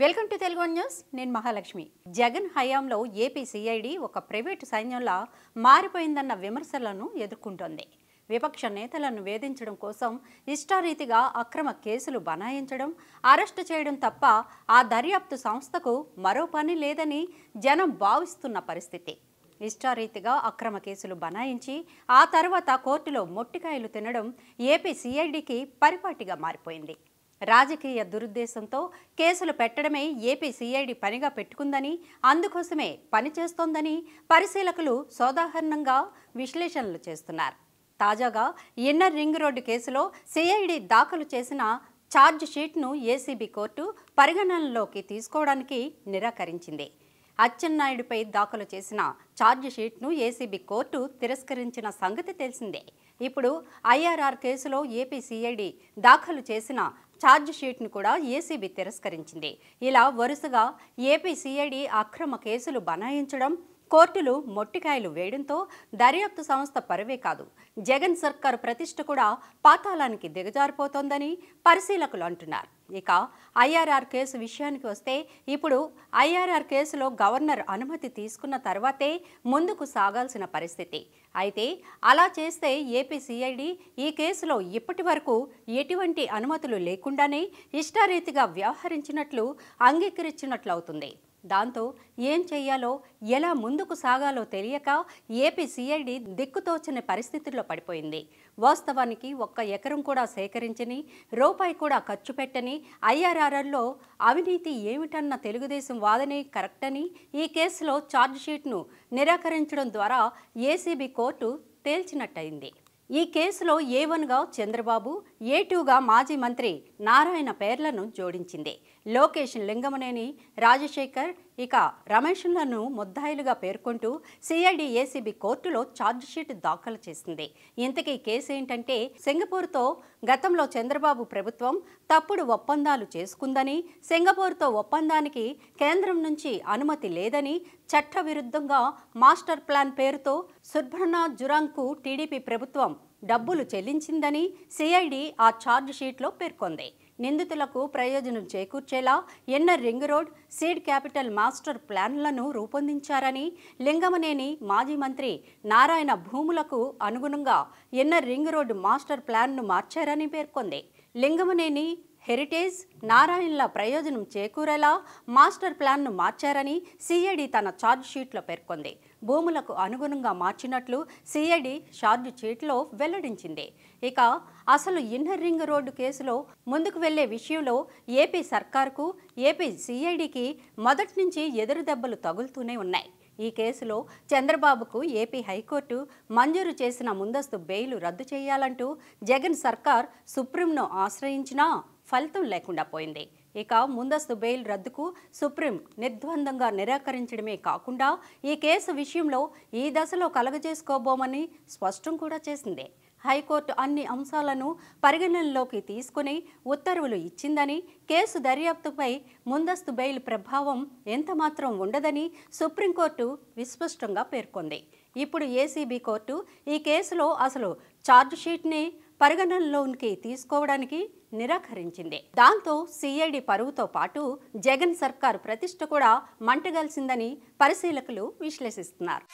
Welcome to Telugu news. నేను మహాలక్ష్మి. జగన్ హయాంలో AP CID ఒక ప్రైవేటు సైన్యంలా మారిపోయిందన్న విమర్శలను ఎదుర్కొంటోంది. విపక్ష నేతలను వేధించడం కోసం ఇష్టారీతిగా అక్రమ కేసులు బనాయించడం, అరెస్టు చేయడం తప్ప ఆ దర్యాప్తు సంస్థకు మరో పని లేదని జనం భావిస్తున్న పరిస్థితి. ఇష్టారీతిగా అక్రమ కేసులు బనాయించి ఆ తర్వాత కోర్టులో మొట్టికాయలు తినడం ఏపీ సిఐడికి పరిపాటిగా మారిపోయింది. రాజకీయ దురుద్దేశంతో కేసులు పెట్టడమే ఏపీ సిఐడి పనిగా పెట్టుకుందని, అందుకోసమే పనిచేస్తోందని పరిశీలకులు సోదాహరణంగా విశ్లేషణలు చేస్తున్నారు. తాజాగా ఇన్నర్ రింగ్ రోడ్డు కేసులో సిఐడి దాఖలు చేసిన ఛార్జ్ షీట్ను ఏసీబీ కోర్టు పరిగణనలోకి తీసుకోవడానికి నిరాకరించింది. అచ్చెన్నాయుడుపై దాఖలు చేసిన ఛార్జ్ షీట్ను ఏసీబీ కోర్టు తిరస్కరించిన సంగతి తెలిసిందే. ఇప్పుడు ఐఆర్ఆర్ కేసులో ఏపీ సిఐడి దాఖలు చేసిన ఛార్జ్ షీట్ను కూడా ఏసీబీ తిరస్కరించింది. ఇలా వరుసగా ఏపీ సిఐడి అక్రమ కేసులు బనాయించడం, కోర్టులు మొట్టికాయలు వేయడంతో దర్యాప్తు సంస్థ పరువే కాదు, జగన్ సర్కారు ప్రతిష్ట కూడా పాతాళానికి దిగజారిపోతోందని పరిశీలకులు అంటున్నారు. ఇక ఐఆర్ఆర్ కేసు విషయానికి వస్తే, ఇప్పుడు ఐఆర్ఆర్ కేసులో గవర్నర్ అనుమతి తీసుకున్న తర్వాతే ముందుకు సాగాల్సిన పరిస్థితి. అయితే అలా చేస్తే ఏపీ సిఐడి ఈ కేసులో ఇప్పటి వరకు ఎటువంటి అనుమతులు లేకుండానే ఇష్టారీతిగా వ్యవహరించినట్లు అంగీకరించినట్లు అవుతుంది. దాంతో ఏం చెయ్యాలో, ఎలా ముందుకు సాగాలో తెలియక ఏపీ సిఐడి దిక్కుతోచని పరిస్థితుల్లో పడిపోయింది. వాస్తవానికి ఒక్క ఎకరం కూడా సేకరించని, రూపాయి కూడా ఖర్చు పెట్టని ఐఆర్ఆర్లో అవినీతి ఏమిటన్న తెలుగుదేశం వాదనే కరెక్ట్ అని ఈ కేసులో ఛార్జ్ షీట్ను నిరాకరించడం ద్వారా ఏసీబీ కోర్టు తేల్చినట్టయింది. ఈ కేసులో A1గా చంద్రబాబు, A2గా మాజీ మంత్రి నారాయణ పేర్లను జోడించింది. లోకేష్, లింగమనేని రాజశేఖర్, ఇక రమేష్లను ముద్దాయిలుగా పేర్కొంటూ సిఐడి ఏసీబీ కోర్టులో ఛార్జ్షీట్ దాఖలు చేసింది. ఇంతకీ కేసు ఏంటంటే, సింగపూర్తో గతంలో చంద్రబాబు ప్రభుత్వం తప్పుడు ఒప్పందాలు చేసుకుందని, సింగపూర్తో ఒప్పందానికి కేంద్రం నుంచి అనుమతి లేదని, చట్టవిరుద్ధంగా మాస్టర్ ప్లాన్ పేరుతో సుబ్రహ్మణ్య జురాంగ్కు టీడీపీ ప్రభుత్వం డబ్బులు చెల్లించిందని సిఐడి ఆ ఛార్జ్ షీట్లో పేర్కొంది. నిందితులకు ప్రయోజనం చేకూర్చేలా inner ring road, seed capital master ప్లాన్లను రూపొందించారని, లింగమనేని మాజీ మంత్రి నారాయణ భూములకు అనుగుణంగా ఇన్నర్ రింగ్ రోడ్ మాస్టర్ ప్లాన్ను మార్చారని పేర్కొంది. లింగమనేని హెరిటేజ్, నారాయణల ప్రయోజనం చేకూరేలా మాస్టర్ ప్లాన్ను మార్చారని సిఐడి తన ఛార్జ్ షీట్లో పేర్కొంది. భూములకు అనుగుణంగా మార్చినట్లు సిఐడి ఛార్జ్ షీట్లో వెల్లడించింది. ఇక అసలు ఇన్నర్ రింగ్ రోడ్డు కేసులో ముందుకు వెళ్లే విషయంలో ఏపీ సర్కార్కు, ఏపీ సిఐడికి మొదటి నుంచి ఎదురు దెబ్బలు తగులుతూనే ఉన్నాయి. ఈ కేసులో చంద్రబాబుకు ఏపీ హైకోర్టు మంజూరు చేసిన ముందస్తు బెయిల్ రద్దు చేయాలంటూ జగన్ సర్కార్ సుప్రీంను ఆశ్రయించినా ఫలితం లేకుండా పోయింది. ఇక ముందస్తు బెయిల్ రద్దుకు సుప్రీం నిర్ద్వందంగా నిరాకరించడమే కాకుండా ఈ కేసు విషయంలో ఈ దశలో కలగజేసుకోబోమని స్పష్టం కూడా చేసింది. హైకోర్టు అన్ని అంశాలను పరిగణనలోకి తీసుకుని ఉత్తర్వులు ఇచ్చిందని, కేసు దర్యాప్తుపై ముందస్తు బెయిల్ ప్రభావం ఎంతమాత్రం ఉండదని సుప్రీంకోర్టు విస్పష్టంగా పేర్కొంది. ఇప్పుడు ఏసీబీ కోర్టు ఈ కేసులో అసలు ఛార్జ్ షీట్ని పరిగణనలోకి తీసుకోవడానికి నిరాకరించింది. దాంతో సిఐడి పరువుతో పాటు జగన్ సర్కారు ప్రతిష్ట కూడా మంటగలిసిందని పరిశీలకులు విశ్లేషిస్తున్నారు.